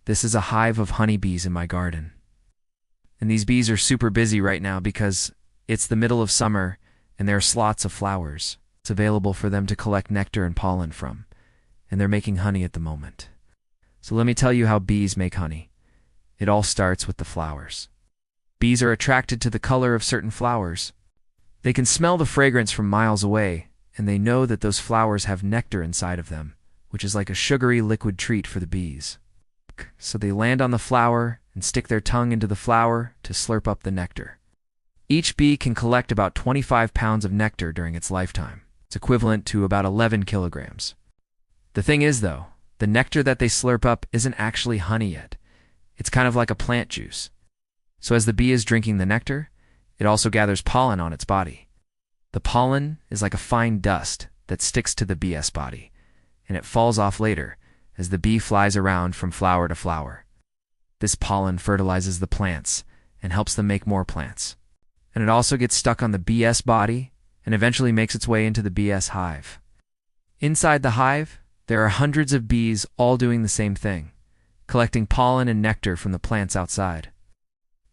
This is a hive of honeybees in my garden. And these bees are super busy right now because it's the middle of summer and there are slots of flowers. It's available for them to collect nectar and pollen from, and they're making honey at the moment. So let me tell you how bees make honey. It all starts with the flowers. Bees are attracted to the color of certain flowers. They can smell the fragrance from miles away, and they know that those flowers have nectar inside of them, which is like a sugary liquid treat for the bees. So they land on the flower and stick their tongue into the flower to slurp up the nectar. Each bee can collect about 25 pounds of nectar during its lifetime. It's equivalent to about 11 kilograms. The thing is, though, the nectar that they slurp up isn't actually honey yet. It's kind of like a plant juice. So as the bee is drinking the nectar, it also gathers pollen on its body. The pollen is like a fine dust that sticks to the bee's body, and it falls off later as the bee flies around from flower to flower. This pollen fertilizes the plants and helps them make more plants. And it also gets stuck on the bee's body and eventually makes its way into the bee's hive. Inside the hive, there are hundreds of bees all doing the same thing, collecting pollen and nectar from the plants outside.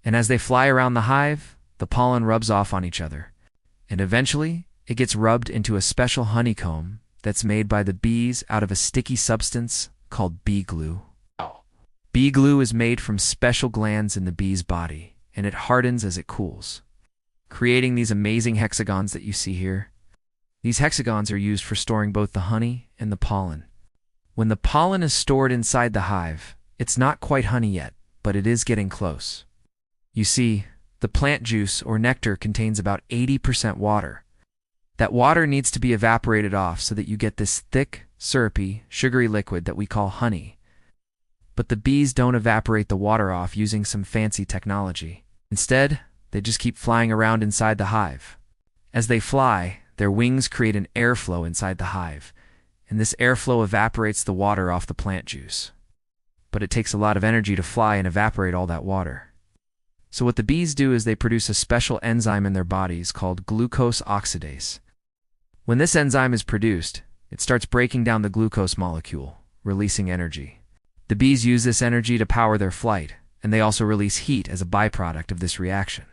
And as they fly around the hive, the pollen rubs off on each other, and eventually it gets rubbed into a special honeycomb that's made by the bees out of a sticky substance called bee glue. Bee glue is made from special glands in the bee's body, and it hardens as it cools, creating these amazing hexagons that you see here. These hexagons are used for storing both the honey and the pollen. When the pollen is stored inside the hive, it's not quite honey yet, but it is getting close. You see, the plant juice or nectar contains about 80% water. That water needs to be evaporated off so that you get this thick, syrupy, sugary liquid that we call honey. But the bees don't evaporate the water off using some fancy technology. Instead, they just keep flying around inside the hive. As they fly, their wings create an airflow inside the hive, and this airflow evaporates the water off the plant juice. But it takes a lot of energy to fly and evaporate all that water. So what the bees do is they produce a special enzyme in their bodies called glucose oxidase. When this enzyme is produced, it starts breaking down the glucose molecule, releasing energy. The bees use this energy to power their flight, and they also release heat as a byproduct of this reaction.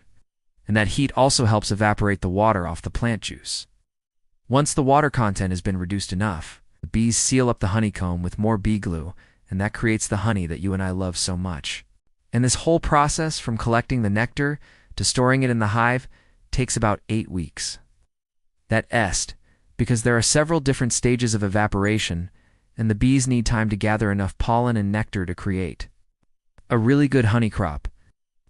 And that heat also helps evaporate the water off the plant juice. Once the water content has been reduced enough, the bees seal up the honeycomb with more bee glue, and that creates the honey that you and I love so much. And this whole process from collecting the nectar to storing it in the hive takes about 8 weeks. That est, because there are several different stages of evaporation, and the bees need time to gather enough pollen and nectar to create a really good honey crop.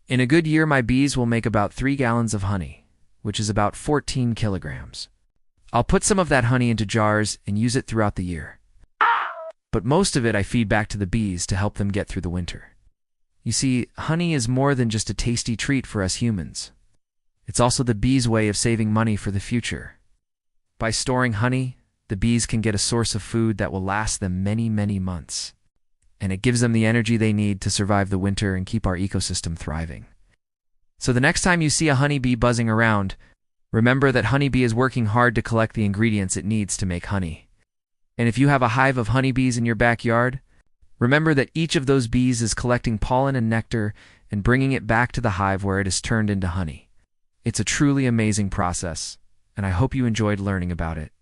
In a good year, my bees will make about 3 gallons of honey, which is about 14 kilograms. I'll put some of that honey into jars and use it throughout the year. But most of it I feed back to the bees to help them get through the winter. You see, honey is more than just a tasty treat for us humans. It's also the bees' way of saving money for the future. By storing honey, the bees can get a source of food that will last them many, many months. And it gives them the energy they need to survive the winter and keep our ecosystem thriving. So the next time you see a honeybee buzzing around, remember that honeybee is working hard to collect the ingredients it needs to make honey. And if you have a hive of honeybees in your backyard, remember that each of those bees is collecting pollen and nectar and bringing it back to the hive where it is turned into honey. It's a truly amazing process, and I hope you enjoyed learning about it.